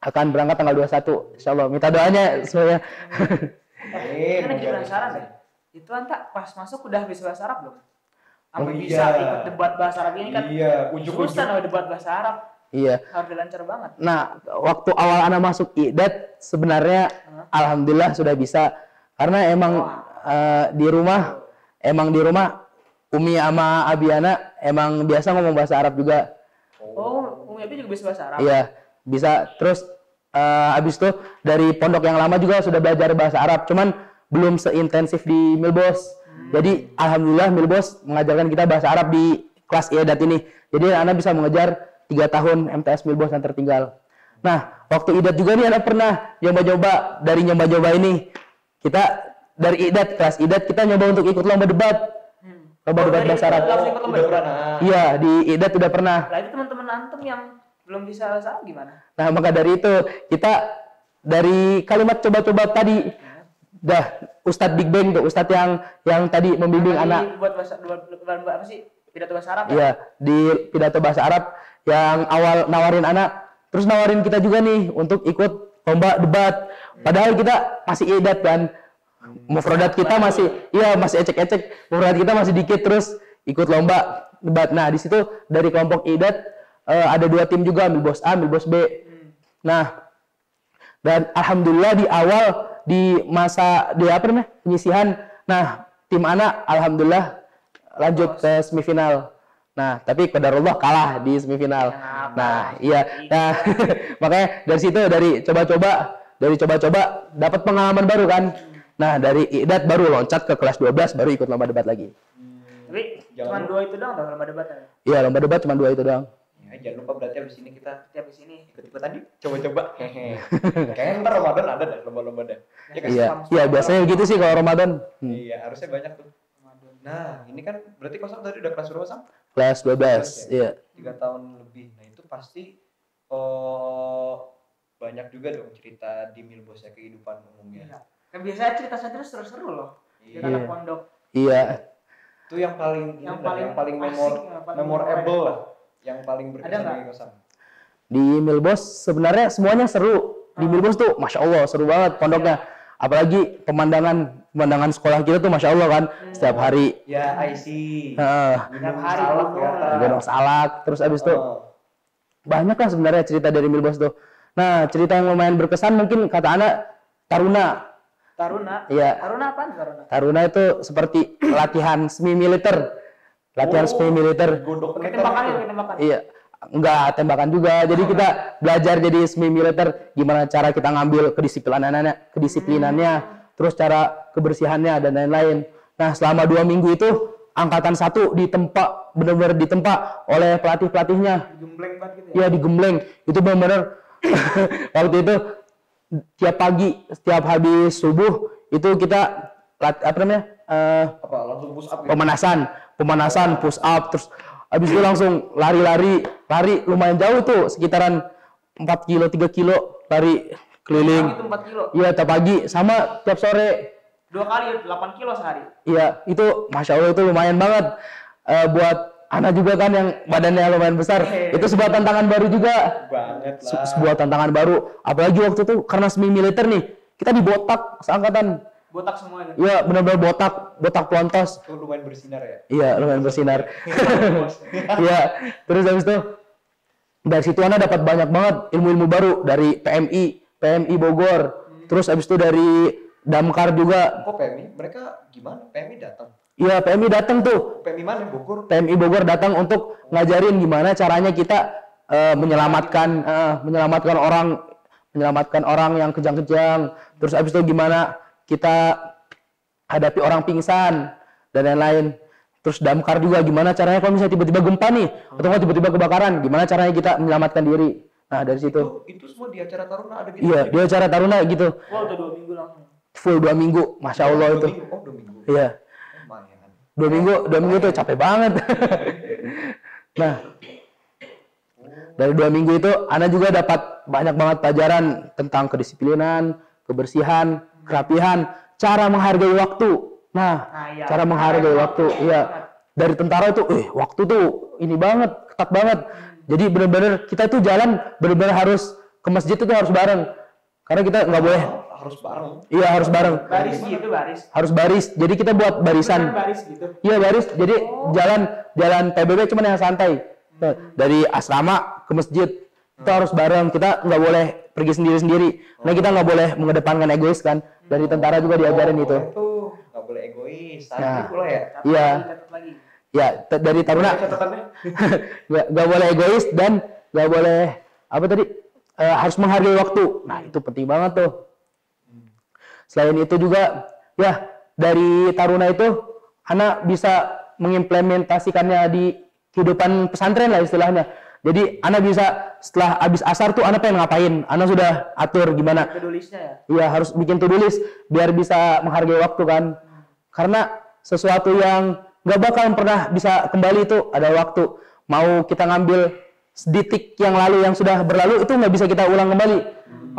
akan berangkat tanggal 21. Insya Allah. Minta doanya semuanya. Kan jadi penasaran deh. Itu Anta pas masuk udah bisa bahasa Arab belum? Apa Oh, bisa iya. ikut debat bahasa Arab ini kan? Iya, Susah loh debat bahasa Arab. Iya. Harus lancar banget. Nah, waktu awal Ana masuk IDAT sebenarnya alhamdulillah sudah bisa. Karena emang di rumah Umi sama Abiana emang biasa ngomong bahasa Arab juga. Oh, Umi Abi juga bisa bahasa Arab. Iya, bisa. Terus abis itu dari pondok yang lama juga sudah belajar bahasa Arab, cuman belum seintensif di Milbos. Jadi alhamdulillah Milbos mengajarkan kita bahasa Arab di kelas IEDAT ini. Jadi anak bisa mengejar 3 tahun MTS Milbos yang tertinggal. Nah, waktu idat juga nih anak pernah nyoba-nyoba. Dari nyoba-nyoba ini kita dari idat, kelas idat kita nyoba untuk ikut lomba debat. Lomba debat dari bahasa Arab. langsung ikut lomba Udah debat. pernah. Iya, di idat udah pernah. Lah itu teman-teman antum yang belum bisa bahasa Arab gimana? Nah, maka dari itu kita dari kalimat coba-coba tadi dah Ustadz Big Bang tuh, Ustadz yang tadi membimbing Tadi anak. buat apa sih? Pidato bahasa Arab ya? Iya, di pidato bahasa Arab yang awal nawarin anak, terus nawarin kita juga nih untuk ikut lomba debat. Padahal kita masih idat kan. Mufradat kita masih ecek-ecek. Mufradat kita masih dikit, terus ikut lomba debat. Nah, di situ dari kelompok idat ada 2 tim juga, ambil bos A, ambil bos B. Nah, dan alhamdulillah di awal di masa penyisihan, nah tim anak alhamdulillah lanjut ke semifinal. Nah, tapi qadarullah kalah di semifinal. Nah, iya. Nah, makanya dari situ dari coba-coba dapat pengalaman baru kan. Nah, dari idat baru loncat ke kelas 12 baru ikut lomba debat lagi. Tapi cuma 2 itu doang lomba debatnya. Iya, lomba debat cuma 2 itu doang. Ya, jangan lupa berarti abis ini kita Habis ini ikut-ikut tadi coba-coba. Kayaknya ntar Ramadan ada dah lomba-lomba dah. Ya kan? Iya, biasanya gitu sih kalau Ramadan. Iya, harusnya banyak tuh. Nah, ini kan berarti Kosam tadi udah kelas berapa, Sam? Kelas 12, iya. 3 tahun lebih. Nah, itu pasti banyak juga dong cerita di Milbos ya, kehidupan umumnya. Iya. Kan biasanya cerita saya terus seru-seru loh. Iya. Cerita anak pondok. Iya. Itu yang paling Yang yang paling asik, yang paling memorable lah. Yang paling Ada berkesan nggak? bagi Kosam. Di Milbos sebenarnya semuanya seru. Di Milbos tuh Masya Allah seru banget pondoknya. Apalagi pemandangan sekolah kita tuh Masya Allah kan. Setiap hari Ya, I see. Setiap hari salak gunung. kelihatan. gendong salak. Terus abis itu Oh. banyak lah sebenarnya cerita dari Milbos tuh. Nah, cerita yang lumayan berkesan mungkin kata anak Taruna. Taruna. Iya. Taruna apaan Taruna? Taruna itu seperti latihan semi militer. Latihan semi militer. Godok Pakai militer tembakan itu. ya, pakai tembakan. Iya, enggak tembakan juga. Jadi kita belajar jadi semi militer, gimana cara kita ngambil kedisiplinannya, terus cara kebersihannya dan lain-lain. Nah, selama 2 minggu itu angkatan 1 ditempa, benar-benar ditempa oleh pelatihnya. Gembleng banget gitu ya. Iya, digembleng. Itu benar-benar waktu itu tiap pagi, setiap habis subuh itu kita Apa langsung push up gitu? pemanasan push up, terus habis itu langsung lari lumayan jauh tuh, sekitaran 4 kilo 3 kilo lari keliling. Itu 4 kilo. Iya, tiap pagi sama tiap sore. 2 kali 8 kilo sehari. Iya, itu Masya Allah itu lumayan banget. Buat anak juga kan yang badannya lumayan besar, itu sebuah tantangan baru juga. Banget lah. Sebuah tantangan baru. Apalagi waktu itu karena semi militer nih, kita dibotak seangkatan. Botak semua gitu. Iya, benar-benar botak pelontos. Itu lumayan bersinar ya. Iya, lumayan bersinar. Iya, terus habis itu dari situ anak dapat banyak banget ilmu-ilmu baru dari PMI Bogor. Terus habis itu dari Damkar juga. Kok PMI? Mereka gimana? PMI datang. Iya, PMI datang tuh. PMI mana? Bogor? PMI Bogor datang untuk ngajarin gimana caranya kita menyelamatkan orang yang kejang-kejang. Terus habis itu gimana kita hadapi orang pingsan dan lain-lain. Terus Damkar juga gimana caranya kalau misalnya tiba-tiba gempa nih atau nggak tiba-tiba kebakaran, gimana caranya kita menyelamatkan diri. Nah, dari situ. Itu semua di acara Taruna ada gitu. Iya, di acara Taruna gitu. Wah, udah 2 minggu langsung. Full 2 minggu, Masya Allah itu. 2 minggu. Iya. Lumayan. 2 minggu tuh capek banget. Nah, dari 2 minggu itu Ana juga dapat banyak banget pelajaran tentang kedisiplinan, kebersihan, kerapihan, cara menghargai waktu. Nah, iya. cara menghargai waktu. Iya. Dari tentara itu, waktu tuh ini banget, ketat banget. Jadi benar-benar kita tuh jalan benar-benar harus ke masjid itu harus bareng. Karena kita nggak boleh. Harus bareng. Iya, harus bareng. Baris gitu, baris. Harus baris. Jadi kita buat barisan. Baris gitu. Iya, baris. Jadi jalan PBB cuma yang santai. Dari asrama ke masjid kita harus bareng. Kita nggak boleh pergi sendiri-sendiri. Nah, kita nggak boleh mengedepankan egois kan. Dari tentara juga diajarin itu. Itu nggak boleh egois. Nah. Nah. Pula ya. Iya. Catat lagi. Ya, dari Taruna Catatannya. nggak boleh egois dan nggak boleh apa tadi harus menghargai waktu. Nah, itu penting banget tuh. Selain itu juga ya dari Taruna itu anak bisa mengimplementasikannya di kehidupan pesantren lah istilahnya. Jadi Ana bisa setelah habis asar tuh Ana pengen ngapain, Ana sudah atur gimana. To-do list-nya ya. Iya harus bikin to-do list biar bisa menghargai waktu kan. Karena sesuatu yang nggak bakal pernah bisa kembali itu ada waktu. Mau kita ngambil detik yang lalu yang sudah berlalu itu nggak bisa kita ulang kembali.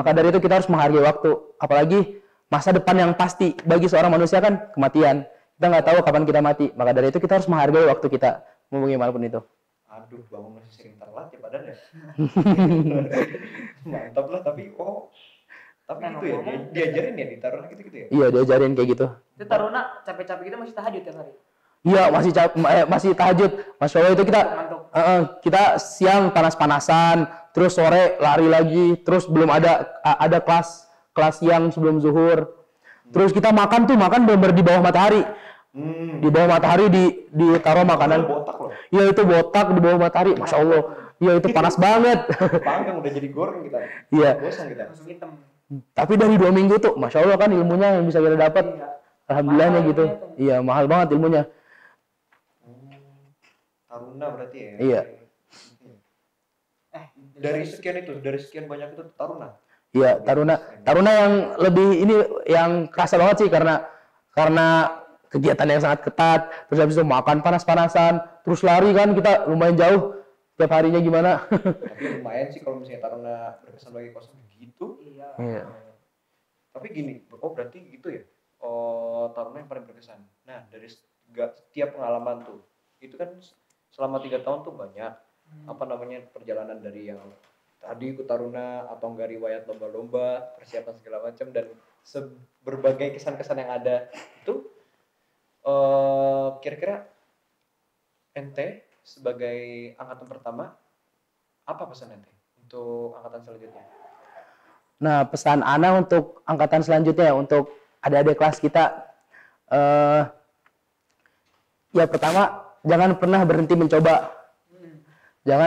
Maka dari itu kita harus menghargai waktu. Apalagi masa depan yang pasti bagi seorang manusia kan kematian. Kita nggak tahu kapan kita mati. Maka dari itu kita harus menghargai waktu kita. Mau bagaimanapun itu. Aduh, bangun masih sering telat ya badannya. Mantap lah, tapi gitu ya, diajarin ya, ditaruh gitu ya? Iya, diajarin kayak gitu. Itu Taruna capek-capek kita masih tahajud tiap hari. Iya, masih tahajud. Masya Allah itu kita siang panas-panasan, terus sore lari lagi, terus belum ada kelas siang sebelum zuhur. Terus kita makan bener di bawah matahari. Di bawah matahari ditaruh makanan. Botak loh. Iya itu botak di bawah matahari, Masya Allah. Iya itu panas banget. Panggang udah jadi goreng kita. Iya. Bosan kita. Langsung hitam. Tapi dari 2 minggu tuh, Masya Allah kan ilmunya yang bisa kita dapat. Alhamdulillahnya gitu. Iya mahal banget ilmunya. Taruna berarti ya? Iya. Dari sekian banyak itu Taruna. Iya Taruna yang lebih ini yang kerasa banget sih karena kegiatan yang sangat ketat, terus habis itu makan panas-panasan, terus lari kan kita lumayan jauh tiap harinya gimana. Tapi lumayan sih kalau misalnya Taruna berkesan bagi kosong gitu. Iya. Tapi gini, berarti gitu ya. Taruna yang paling berkesan. Nah, dari setiap pengalaman tuh, itu kan selama 3 tahun tuh banyak perjalanan dari yang tadi ikut Taruna atau enggak riwayat lomba-lomba, persiapan segala macam dan berbagai kesan-kesan yang ada itu. Kira-kira ente sebagai angkatan pertama apa pesan ente untuk angkatan selanjutnya? Nah pesan Ana untuk angkatan selanjutnya untuk adik-adik kelas kita ya pertama jangan pernah berhenti mencoba. Karena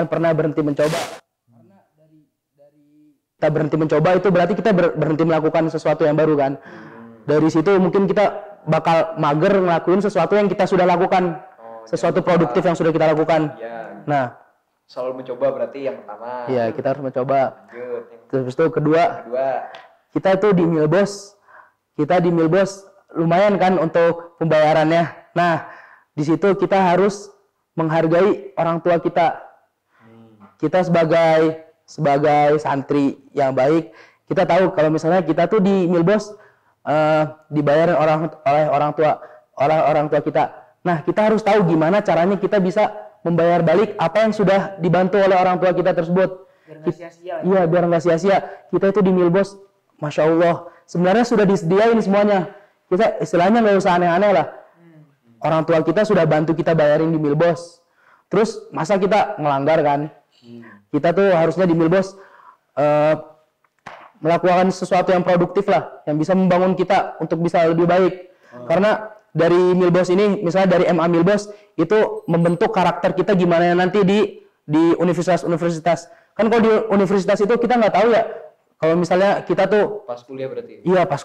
dari kita berhenti mencoba itu berarti kita berhenti melakukan sesuatu yang baru kan. Dari situ mungkin kita bakal mager ngelakuin sesuatu yang kita sudah lakukan, sesuatu produktif yang sudah kita lakukan. Ya, nah selalu mencoba berarti yang pertama. Iya kita harus mencoba. Lanjut. Terus itu kedua kita itu di Milbos lumayan kan untuk pembayarannya. Nah di situ kita harus menghargai orang tua kita. Kita sebagai santri yang baik kita tahu kalau misalnya kita tuh di Milbos dibayar oleh orang tua kita. Nah, kita harus tahu gimana caranya kita bisa membayar balik apa yang sudah dibantu oleh orang tua kita tersebut. Biar nggak sia-sia. Iya, biar nggak sia-sia. Kita itu di Milbos, Masya Allah, sebenarnya sudah disediain semuanya. Kita istilahnya nggak usah aneh-aneh lah. Orang tua kita sudah bantu kita bayarin di Milbos. Terus masa kita ngelanggar kan? Kita tuh harusnya di Milbos melakukan sesuatu yang produktif lah, yang bisa membangun kita untuk bisa lebih baik. Karena dari Milbos ini, misalnya dari MA Milbos, itu membentuk karakter kita gimana nanti di universitas-universitas. Kan kalau di universitas itu kita nggak tahu ya, kalau misalnya kita tuh pas kuliah berarti. Iya pas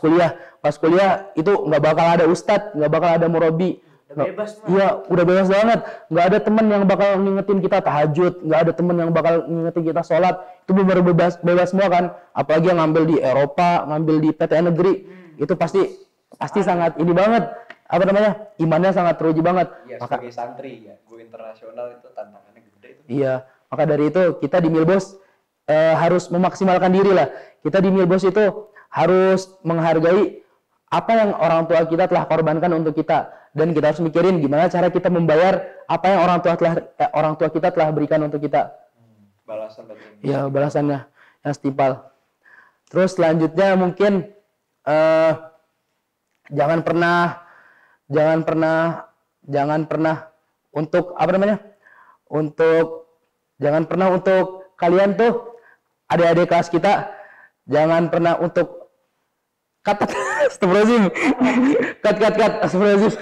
kuliah itu nggak bakal ada ustadz, nggak bakal ada murabi. Udah bebas mah. Iya, udah bebas banget. Nggak ada teman yang bakal ngingetin kita tahajud, nggak ada teman yang bakal ngingetin kita sholat. Itu benar bebas semua kan. Apalagi yang ngambil di Eropa, ngambil di PTN negeri, itu pasti sangat ini banget. Imannya sangat teruji banget. Iya, sebagai santri ya, go internasional itu tantangannya gede itu. Iya, maka dari itu kita di Milbos harus memaksimalkan diri lah. Kita di Milbos itu harus menghargai apa yang orang tua kita telah korbankan untuk kita, dan kita harus mikirin gimana cara kita membayar apa yang orang tua kita telah berikan untuk kita. Balasan berarti. Iya, balasannya yang setimpal. Terus selanjutnya mungkin jangan pernah untuk kalian tuh adik-adik kelas kita jangan pernah untuk astagfirullahaladzim. Astagfirullahaladzim.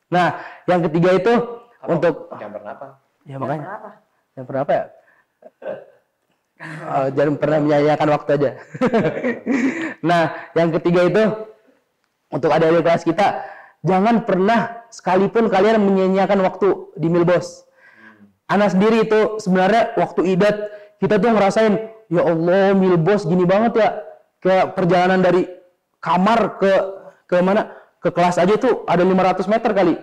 Nah, yang ketiga itu untuk Jangan pernah apa? ya makanya jangan pernah apa ya? Jangan pernah menyanyiakan waktu aja. Nah, yang ketiga itu untuk adik-adik kelas kita jangan pernah sekalipun kalian menyia-nyiakan waktu di Milbos. Ana sendiri itu sebenarnya waktu idat kita tuh ngerasain, ya Allah Milbos gini banget ya, kayak perjalanan dari kamar ke mana, ke kelas aja tuh ada 500 meter kali,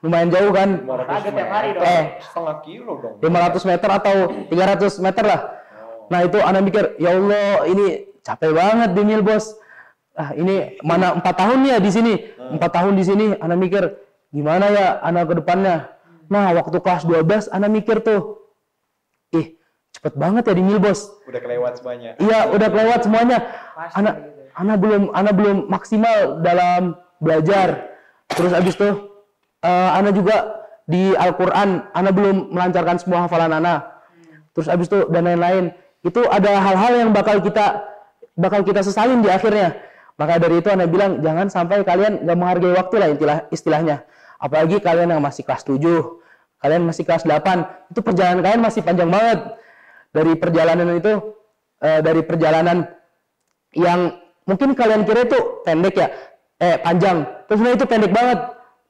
lumayan jauh kan. 500 tiap hari dong. setengah kilo dong. 500 meter atau 300 meter lah. Nah itu Ana mikir, ya Allah ini capek banget di Milbos. Ini mana 4 tahun ya di sini, 4 tahun di sini. Ana mikir gimana ya Ana ke depannya. Nah waktu kelas 12 Ana mikir tuh, cepet banget ya di Milbos. Udah kelewat semuanya. Iya udah kelewat semuanya. Pasti gitu. Ana belum maksimal dalam belajar. Terus abis itu Ana juga di Al-Quran Ana belum melancarkan semua hafalan Ana. Terus abis itu dan lain-lain. Itu ada hal-hal yang bakal kita sesalin di akhirnya. Maka dari itu Ana bilang jangan sampai kalian gak menghargai waktu lah istilahnya. Apalagi kalian yang masih kelas 7, kalian masih kelas 8, itu perjalanan kalian masih panjang banget. Dari perjalanan yang mungkin kalian kira itu pendek ya, panjang. Terus sebenarnya itu pendek banget.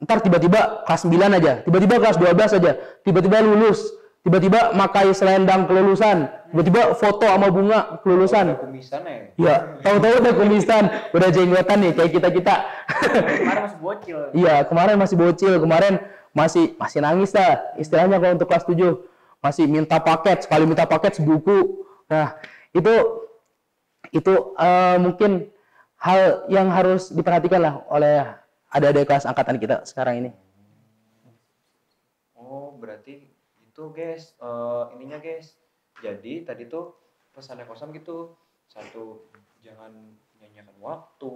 Ntar tiba-tiba kelas 9 aja, tiba-tiba kelas 12 aja, tiba-tiba lulus, tiba-tiba makai selendang kelulusan, tiba-tiba foto sama bunga kelulusan. Kumisan ya. Iya, tahu-tahu udah kumisan, udah jenggotan nih kayak kita-kita. Kemarin masih bocil. Iya, kemarin masih bocil, kemarin masih nangis lah. Istilahnya kalau untuk kelas 7 masih minta paket, sekali minta paket sebuku. Nah, itu mungkin hal yang harus diperhatikan lah oleh adik-adik kelas angkatan kita sekarang ini. Oh, berarti itu guys, ininya guys. Jadi tadi tuh pesannya Kosam gitu. Satu, jangan nyanyiakan waktu.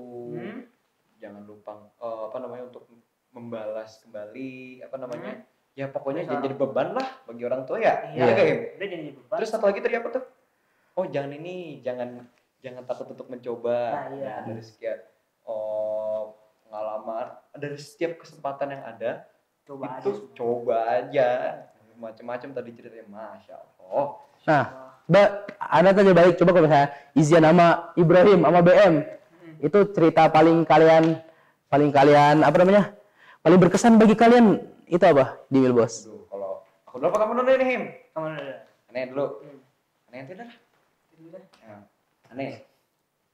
Jangan lupa untuk membalas kembali ya pokoknya jangan jadi beban lah bagi orang tua ya. Iya. Udah jadi beban. Terus satu lagi tadi apa tuh? Oh, jangan takut untuk mencoba. Nah, iya. Dari sekian pengalaman, dari setiap kesempatan yang ada, coba aja. Macam-macam tadi ceritanya, Masya Allah. Nah, Anda tanya balik, coba kalau misalnya Izyan sama Ibrahim sama BM, itu cerita paling kalian paling berkesan bagi kalian itu apa di Milbos? Kalau aku dulu apa kamu dulu nih, Him? Kamu dulu. Aneh dulu. Aneh itu dah. Aneh.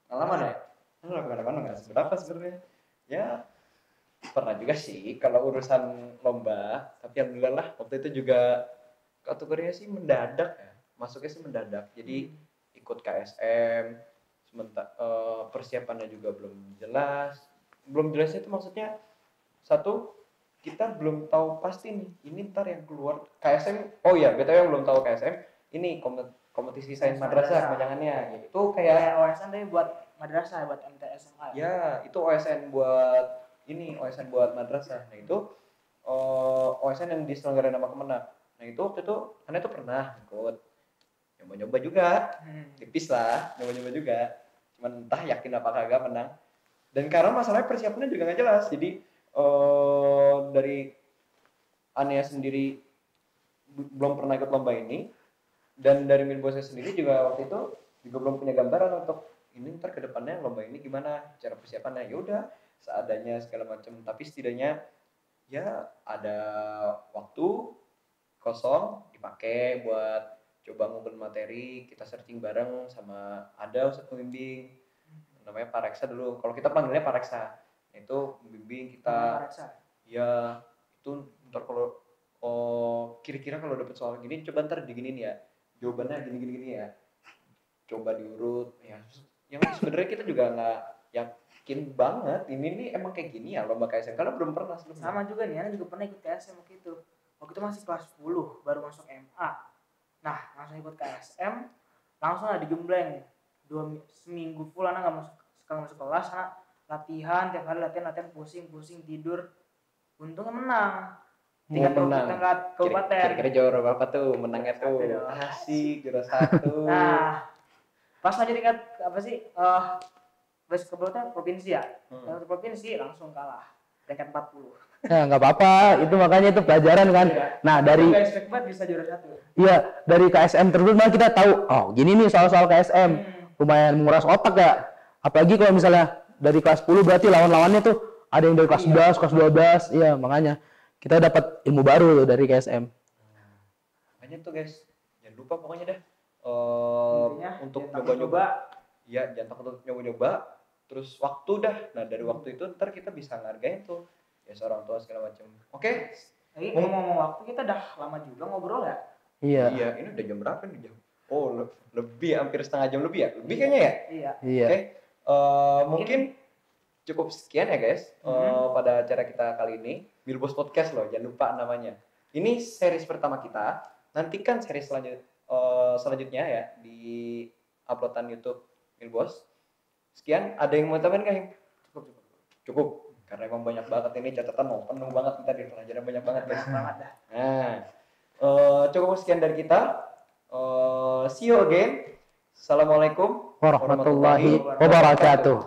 Pengalaman ya? Kadang-kadang nggak seberapa sebenarnya. Ya pernah juga sih kalau urusan lomba, tapi alhamdulillah waktu itu juga kategorinya sih mendadak ya. Masuknya sih mendadak. Jadi ikut KSM, persiapannya juga belum jelas. Belum jelasnya itu maksudnya satu, kita belum tahu pasti nih ini ntar yang keluar KSM. Oh iya, BTW yang belum tahu KSM ini kompetisi sains madrasah kepanjangannya gitu. Kayak OSN tapi buat madrasah, buat MTSMA. Ya, itu OSN buat madrasah. Nah itu OSN yang diselenggarain sama Kemenang. Nah itu waktu itu Anda tuh pernah ikut nyoba-nyoba juga, tipis lah, nyoba-nyoba juga. Cuman entah yakin apa kagak menang. Dan karena masalahnya persiapannya juga nggak jelas. Jadi dari Ania sendiri belum pernah ikut lomba ini, dan dari Milbosnya sendiri juga waktu itu juga belum punya gambaran untuk ini ntar ke depannya lomba ini gimana cara persiapannya. Ya udah seadanya segala macam, tapi setidaknya ya ada waktu kosong dipakai buat coba ngumpulin materi, kita searching bareng sama ada Ustadz pembimbing namanya Pak Reksa dulu. Kalau kita panggilnya Pak Reksa, itu membimbing kita. Ya itu ntar kalau kira-kira kalau dapet soal gini coba ntar diginin ya, jawabannya gini ya, coba diurut ya. Yang sebenarnya kita juga nggak yakin banget ini nih emang kayak gini ya lomba KSM karena belum pernah sebelumnya. Sama juga nih, Ana juga pernah ikut KSM waktu itu masih kelas 10 baru masuk MA. Nah langsung ikut KSM, langsung ada digembleng 2 seminggu full. Ana nggak masuk kelas, Ana latihan tiap hari, latihan pusing tidur. Untungnya menang tingkat kabupaten. Kira-kira juara berapa tuh menangnya tuh? Asik, juara 1. Nah pas aja tingkat basketballnya provinsi ya, provinsi langsung kalah tingkat 40. Ya nggak apa-apa, itu makanya itu pelajaran kan. Nah dari expect banget bisa juara 1. Iya, dari KSM tersebut malah kita tahu, oh gini nih soal-soal KSM lumayan menguras otak ya. Apalagi kalau misalnya dari kelas 10 berarti lawan-lawannya tuh Ada yang dari kelas 11, kelas 12, iya makanya kita dapat ilmu baru tuh dari KSM. Makanya tuh guys, jangan lupa pokoknya dah Intinya, untuk jangan nyoba-nyoba. Ya, jangan takut untuk nyoba-nyoba. Terus waktu dah. Nah, dari waktu itu ntar kita bisa ngargain tuh ya seorang tua segala macam. Oke. Ngomong-ngomong waktu, kita udah lama juga ngobrol ya. Iya. Iya, ini udah jam berapa nih jam? Oh, lebih hampir setengah jam lebih ya? Lebih kayaknya ya? Iya. Iya. Oke. Mungkin cukup sekian ya guys pada acara kita kali ini. Milbos Podcast loh, jangan lupa namanya. Ini series pertama kita. Nantikan series selanjutnya ya di uploadan YouTube Milbos. Sekian, ada yang mau tambahin nggak? Cukup. Karena emang banyak banget ini catatan mau penuh banget kita di pelajaran banyak banget guys. Banget dah. Nah, cukup sekian dari kita. See you again. Assalamualaikum Warahmatullahi wabarakatuh.